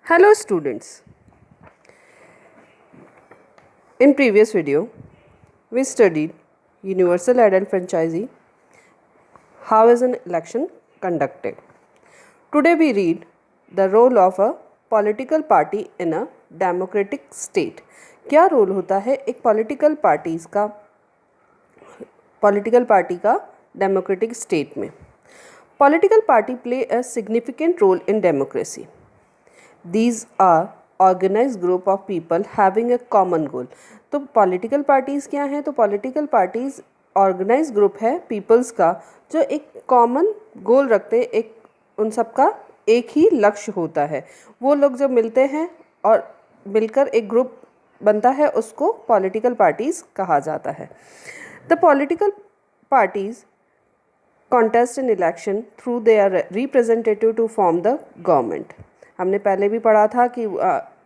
Hello students. In previous video, we studied universal adult franchisee, how is an election conducted. Today we read the role of a political party in a democratic state. क्या role होता है एक political party का democratic state में. Political party play a significant role in democracy. These are organise group of people having a common goal. तो political parties क्या हैं? तो पॉलिटिकल पार्टीज़ ऑर्गेनाइज ग्रुप है पीपल्स का जो एक कॉमन गोल रखते हैं. एक उन सब का एक ही लक्ष्य होता है. वो लोग जब मिलते हैं और मिलकर एक ग्रुप बनता है उसको पॉलिटिकल पार्टीज़ कहा जाता है. The political parties contest in election through their representative to form the government. हमने पहले भी पढ़ा था कि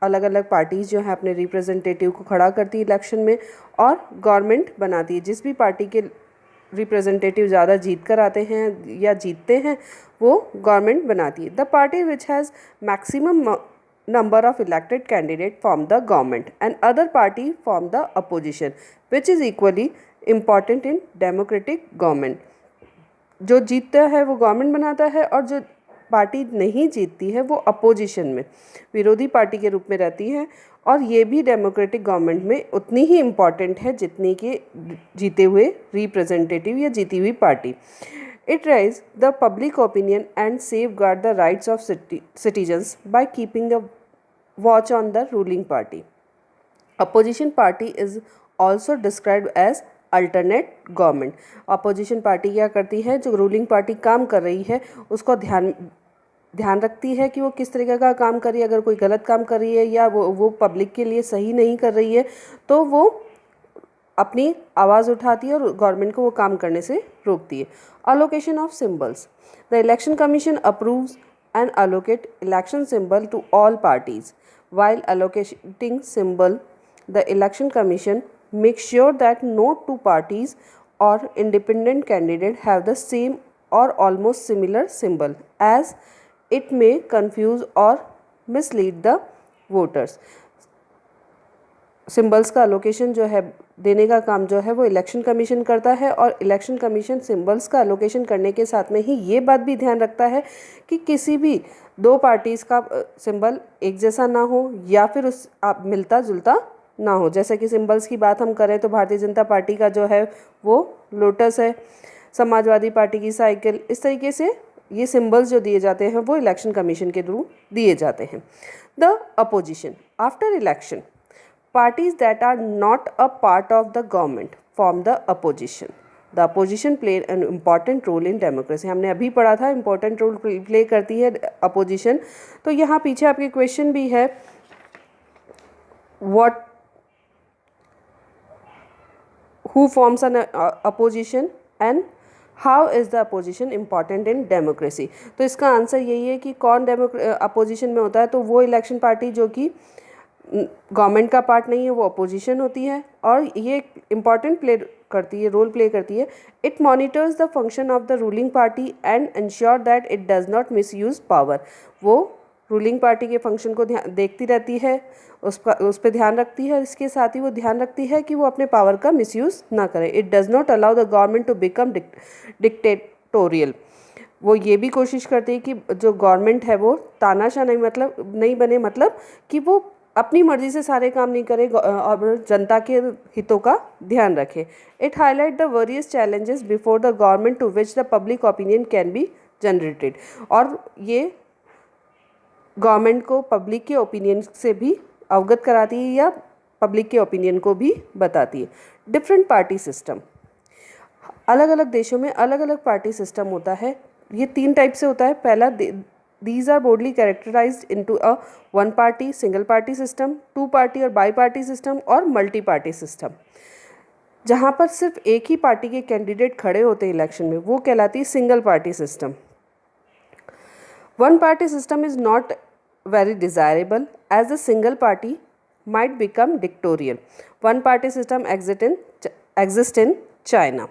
अलग अलग पार्टीज़ जो है अपने रिप्रेजेंटेटिव को खड़ा करती है इलेक्शन में और गवर्नमेंट बनाती है. जिस भी पार्टी के रिप्रेजेंटेटिव ज़्यादा जीत कर आते हैं या जीतते हैं वो गवर्नमेंट बनाती है. The party which has maximum number of elected candidate form the government and other party form the opposition which is equally important in democratic government. जो जीतता है वो गवर्नमेंट बनाता है और जो पार्टी नहीं जीतती है वो अपोजिशन में विरोधी पार्टी के रूप में रहती है. और ये भी डेमोक्रेटिक गवर्नमेंट में उतनी ही इम्पॉर्टेंट है जितनी कि जीते हुए रिप्रेजेंटेटिव या जीती हुई party. It raise the public opinion and safeguard the rights of citizens by keeping a watch on the ruling party. Opposition party is also described as alternate government. Opposition party क्या करती है? जो ruling party काम कर रही है उसको ध्यान रखती है कि वो किस तरीके का काम कर रही है. अगर कोई गलत काम कर रही है या वो पब्लिक के लिए सही नहीं कर रही है तो वो अपनी आवाज़ उठाती है और गवर्नमेंट को वो काम करने से रोकती है. Allocation of symbols. The election commission approves and allocate election symbol to all parties. While allocating symbol the election commission make sure that no two parties or independent candidate have the same or almost similar symbol as it may confuse or mislead the voters. Symbols का allocation जो है देने का काम जो है वो election commission करता है और इलेक्शन कमीशन सिम्बल्स का अलोकेशन करने के साथ में ही ये बात भी ध्यान रखता है कि किसी भी दो पार्टीज़ का सिंबल एक जैसा ना हो या फिर उस मिलता जुलता ना हो. जैसे कि सिंबल्स की बात हम करें तो भारतीय जनता पार्टी का जो है वो लोटस है, समाजवादी पार्टी की साइकिल. इस तरीके से ये सिंबल्स जो दिए जाते हैं वो इलेक्शन कमीशन के थ्रू दिए जाते हैं. The opposition. After election parties that are not a part of the government form the opposition. The opposition play an important role in democracy. हमने अभी पढ़ा था इम्पॉर्टेंट रोल प्ले करती है अपोजिशन. तो यहाँ पीछे आपके क्वेश्चन भी है what who forms an opposition and how is the opposition important in democracy. तो इसका आंसर यही है कि कौन अपोजिशन में होता है. तो वो इलेक्शन पार्टी जो कि गवर्नमेंट का पार्ट नहीं है वो अपोजिशन होती है और ये इम्पॉर्टेंट रोल प्ले करती है. It monitors the function of the ruling party and ensure that it does not miss use power. वो रूलिंग पार्टी के फंक्शन को देखती रहती है, उस पर ध्यान रखती है. इसके साथ ही वो ध्यान रखती है कि वो अपने पावर का मिसयूज़ ना करे. It does not allow the government to become dictatorial. वो ये भी कोशिश करती है कि जो गवर्नमेंट है वो तानाशाह नहीं बने, मतलब कि वो अपनी मर्जी से सारे काम नहीं करे और जनता के हितों का ध्यान रखे. It highlight the various challenges before the government to which the public opinion can be generated. और ये गवर्नमेंट को पब्लिक के ओपिनियन से भी अवगत कराती है या पब्लिक के ओपिनियन को भी बताती है. Different party system. अलग अलग देशों में अलग अलग पार्टी सिस्टम होता है. ये 3 टाइप से होता है. पहला, these are broadly characterized into a one party single party system, 2 party और बाई पार्टी सिस्टम और मल्टी पार्टी सिस्टम. जहाँ पर सिर्फ एक ही पार्टी के कैंडिडेट खड़े होते हैं इलेक्शन में वो कहलाती है single party system. One party system is not very desirable as the single party might become dictatorial. One party system exist in China.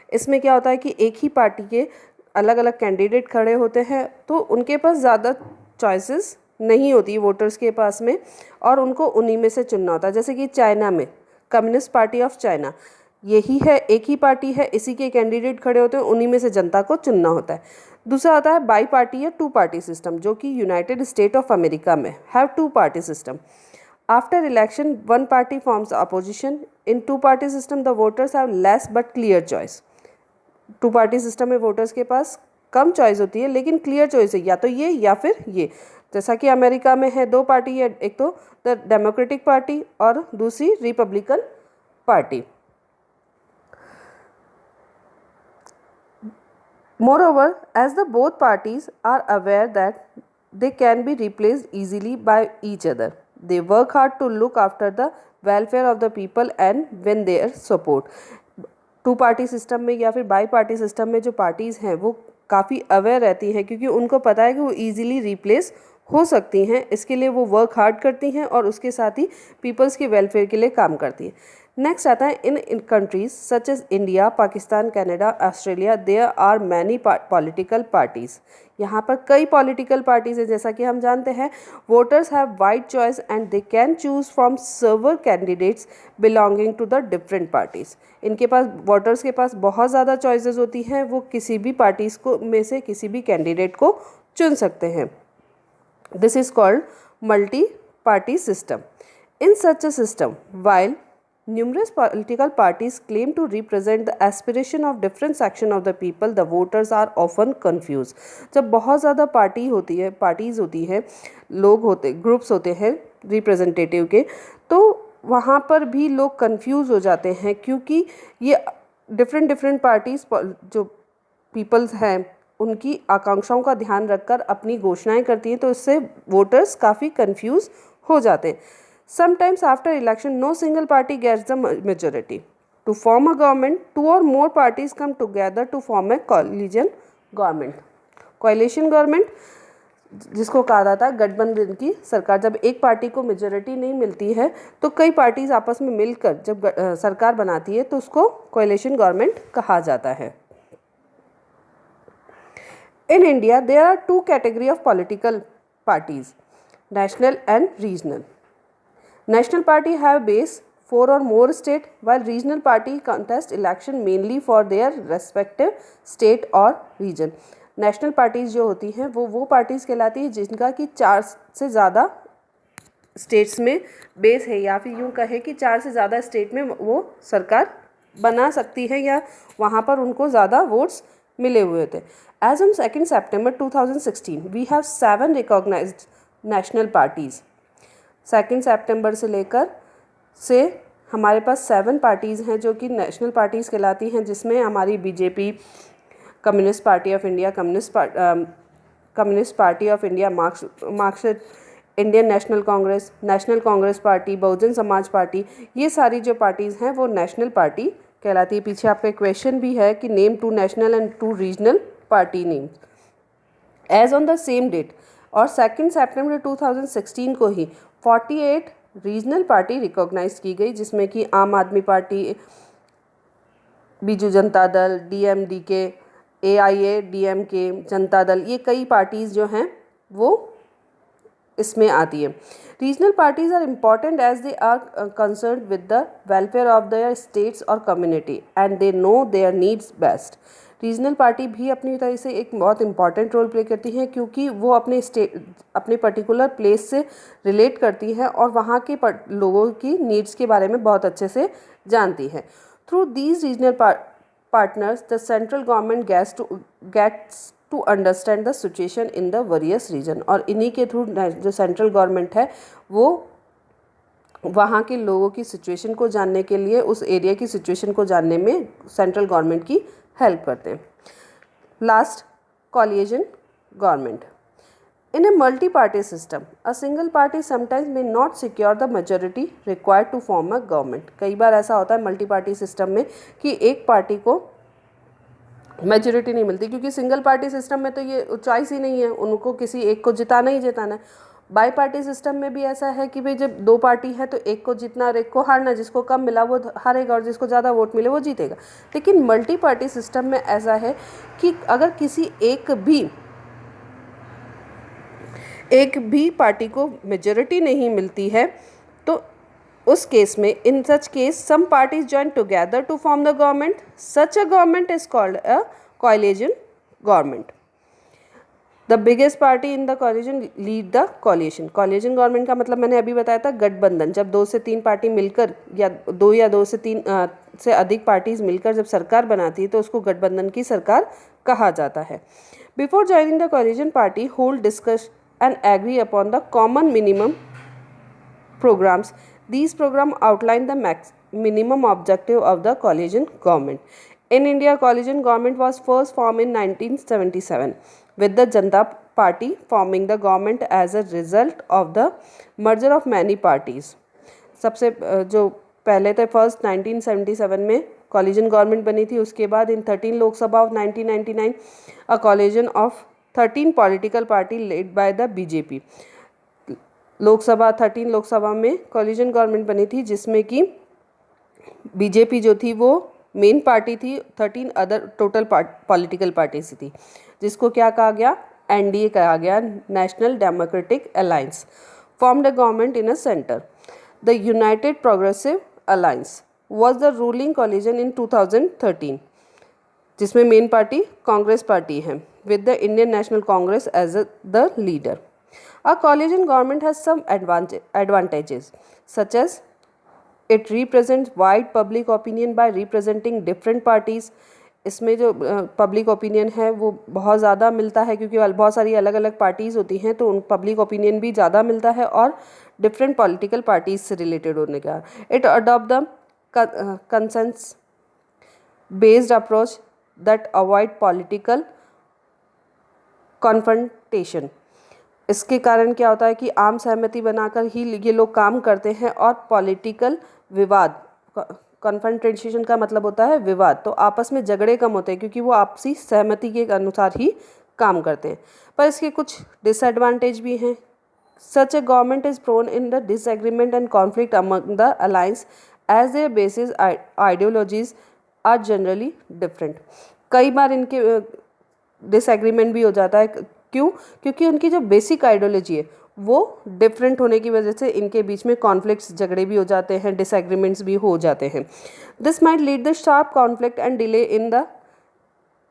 इसमें क्या होता है कि एक ही पार्टी के अलग अलग कैंडिडेट खड़े होते हैं तो उनके पास ज़्यादा चॉइसेस नहीं होती वोटर्स के पास में, और उनको उन्हीं में से चुनना होता है। जैसे कि चाइना में कम्युनिस्ट पार्टी ऑफ चाइना, यही है, एक ही पार्टी है, इसी के कैंडिडेट खड़े होते हैं, उन्हीं में से जनता को चुनना होता है। दूसरा होता है बाई पार्टी या टू पार्टी सिस्टम, जो कि यूनाइटेड स्टेट ऑफ अमेरिका में have two party system. After election one party forms opposition. In two party system the voters have less but clear choice. Two party system में voters के पास कम choice होती है लेकिन clear choice है, या तो ये या फिर ये। जैसा कि अमेरिका में है, दो पार्टी है, एक तो द डेमोक्रेटिक पार्टी और दूसरी Republican party. Moreover, as the both parties are aware that they can be replaced easily by each other, they work hard to look after the welfare of the people and win their support. Two party system में या फिर by party system में जो parties हैं वो काफ़ी aware रहती हैं, क्योंकि उनको पता है कि वो ईजिली रिप्लेस हो सकती हैं। इसके लिए वो वर्क हार्ड करती हैं और उसके साथ ही पीपल्स के वेलफेयर के लिए काम करती हैं। नेक्स्ट आता है in countries such as India, Pakistan, Canada, Australia, there are many political parties. यहाँ पर कई पॉलिटिकल पार्टीज़ हैं। जैसा कि हम जानते हैं, voters have wide choice and they can choose from several candidates belonging to the different parties. इनके पास, वोटर्स के पास बहुत ज़्यादा चॉइसेस होती हैं, वो किसी भी पार्टीज़ को में से किसी भी कैंडिडेट को चुन सकते हैं। This is called multi-party system. In such a system, while numerous political parties claim to represent the aspiration of different section of the people, the voters are often confused. जब बहुत ज़्यादा पार्टीज़ होती है, लोग होते, ग्रुप्स होते हैं representative के, तो वहाँ पर भी लोग कंफ्यूज हो जाते हैं, क्योंकि ये डिफरेंट पार्टीज़ जो पीपल्स हैं उनकी आकांक्षाओं का ध्यान रखकर अपनी घोषणाएं करती हैं, तो इससे वोटर्स काफ़ी कंफ्यूज हो जाते हैं। Sometimes after election no single party gets the majority to form a government, two or more parties come together to form a coalition government. Coalition government जिसको कहा जाता है गठबंधन की सरकार। जब एक पार्टी को मेजोरिटी नहीं मिलती है तो कई पार्टीज आपस में मिलकर जब सरकार बनाती है तो उसको कोलिशन गवर्नमेंट कहा जाता है। In India, there are two categories of political parties, national and regional. National party have base 4 or more state, while regional party contest election mainly for their respective state or region. National parties जो होती हैं वो parties कहलाती है जिनका कि 4 से ज़्यादा states में base है, या फिर यूँ कहे कि 4 से ज़्यादा state में वो सरकार बना सकती है या वहाँ पर उनको ज़्यादा votes मिले हुए थे। As on 2 September 2016, we have 7 recognized national parties. 2 September से लेकर से हमारे पास 7 पार्टीज़ हैं जो कि नेशनल पार्टीज़ कहलाती हैं, जिसमें हमारी BJP, communist party of India, communist party of India, Marxist, Indian national Congress party, Bahujan Samaj party, ये सारी जो पार्टीज़ हैं वो नेशनल पार्टी कहलाती है। पीछे आपका क्वेश्चन भी है कि name 2 national and 2 regional party names. As on the same date और 2 सितंबर 2016 को ही 48 रीजनल पार्टी रिकॉग्नाइज की गई, जिसमें कि आम आदमी party, Biju Janata Dal, DMDK, AIA, DMK, Janata Dal, ये कई पार्टीज़ जो हैं वो इसमें आती है। Regional parties are important as they are concern with the welfare of their states और community and they know their needs best. Regional party भी अपनी तरह से एक बहुत इंपॉर्टेंट रोल प्ले करती हैं, क्योंकि वो अपने पर्टिकुलर प्लेस से रिलेट करती है और वहाँ के लोगों की नीड्स के बारे में बहुत अच्छे से जानती है। Through these regional partners the central government gets to understand the situation in the various region. और इन्हीं के थ्रू जो सेंट्रल गवर्नमेंट है वो वहाँ के लोगों की सिचुएशन को जानने के लिए, उस एरिया की सिचुएशन को जानने में सेंट्रल गवर्नमेंट की हेल्प करते हैं। Last, coalition government. In a multi party system a single party sometimes may not secure the majority required to form a government. कई बार ऐसा होता है मल्टी पार्टी सिस्टम में कि एक पार्टी को मेजोरिटी नहीं मिलती, क्योंकि सिंगल पार्टी सिस्टम में तो ये चॉइस ही नहीं है, उनको किसी एक को जिताना ही जिताना है। बाई पार्टी सिस्टम में भी ऐसा है कि भाई जब 2 पार्टी है तो एक को जीतना और एक को हारना, जिसको कम मिला वो हारेगा और जिसको ज़्यादा वोट मिले वो जीतेगा। लेकिन मल्टी पार्टी सिस्टम में ऐसा है कि अगर किसी एक भी पार्टी को मेजोरिटी नहीं मिलती है, तो उस केस में, in such case some parties join together to form the government. Such a government is called a coalition government. The biggest party in the coalition lead the coalition. coalition government का मतलब मैंने अभी बताया था गठबंधन. जब 2 से 3 पार्टी मिलकर या 2 से 3 से अधिक पार्टीज मिलकर जब सरकार बनाती है तो उसको गठबंधन की सरकार कहा जाता है. Before joining the coalition party hold discuss and agree upon the common minimum programs. These programs outline the minimum objective of the coalition government. In India, coalition government was first formed in 1977, with the Janata Party forming the government as a result of the merger of many parties. सबसे जो पहले थे first 1977 में coalition government बनी थी. उसके बाद in 13 Lok Sabha of 1999 a coalition of 13 political party led by the BJP. Lok Sabha 13 Lok Sabha में coalition government बनी थी जिसमें कि बीजेपी जो थी वो मेन पार्टी थी. 13 अदर टोटल पॉलिटिकल पार्टीज थी जिसको क्या कहा गया, एनडीए कहा गया, National Democratic Alliance. Formed a government in a centre. The United Progressive Alliance was the ruling coalition in 2013 जिसमें मेन पार्टी कांग्रेस पार्टी है with the Indian national Congress as the leader. A coalition government has some advantages such as it represents wide public opinion by representing different parties. इसमें जो public opinion है वो बहुत ज़्यादा मिलता है क्योंकि बहुत सारी अलग अलग पार्टीज़ होती हैं तो उन पब्लिक ओपिनियन भी ज़्यादा मिलता है और डिफरेंट पॉलिटिकल पार्टीज से रिलेटेड होने का. It adopt the conscience based approach that avoid political confrontation. इसके कारण क्या होता है कि आम सहमति बनाकर ही ये लोग काम करते हैं और पॉलिटिकल विवाद, कॉन्फ्रंटेशन का मतलब होता है विवाद, तो आपस में झगड़े कम होते हैं क्योंकि वो आपसी सहमति के अनुसार ही काम करते हैं. पर इसके कुछ डिसएडवांटेज भी हैं. Such a government is prone in the disagreement and conflict among the alliance as their basis ideologies are generally different. कई बार इनके डिसएग्रीमेंट भी हो जाता है. क्यों? क्योंकि उनकी जो बेसिक आइडियोलॉजी है वो डिफरेंट होने की वजह से इनके बीच में कॉन्फ्लिक्ट्स, झगड़े भी हो जाते हैं, डिसएग्रीमेंट्स भी हो जाते हैं. This might lead the sharp conflict and delay in the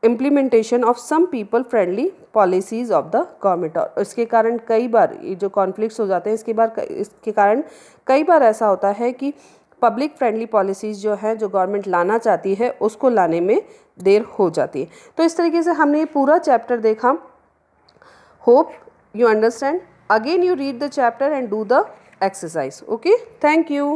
implementation of some people friendly policies of the government. और इसके कारण कई बार ये जो कॉन्फ्लिक्ट्स हो जाते हैं इसके कारण कई बार ऐसा होता है कि पब्लिक फ्रेंडली पॉलिसीज़ जो हैं जो गवर्नमेंट लाना चाहती है उसको लाने में देर हो जाती है. तो इस तरीके से हमने ये पूरा चैप्टर देखा. Hope you understand. Again you read the chapter and do the exercise. Okay, thank you.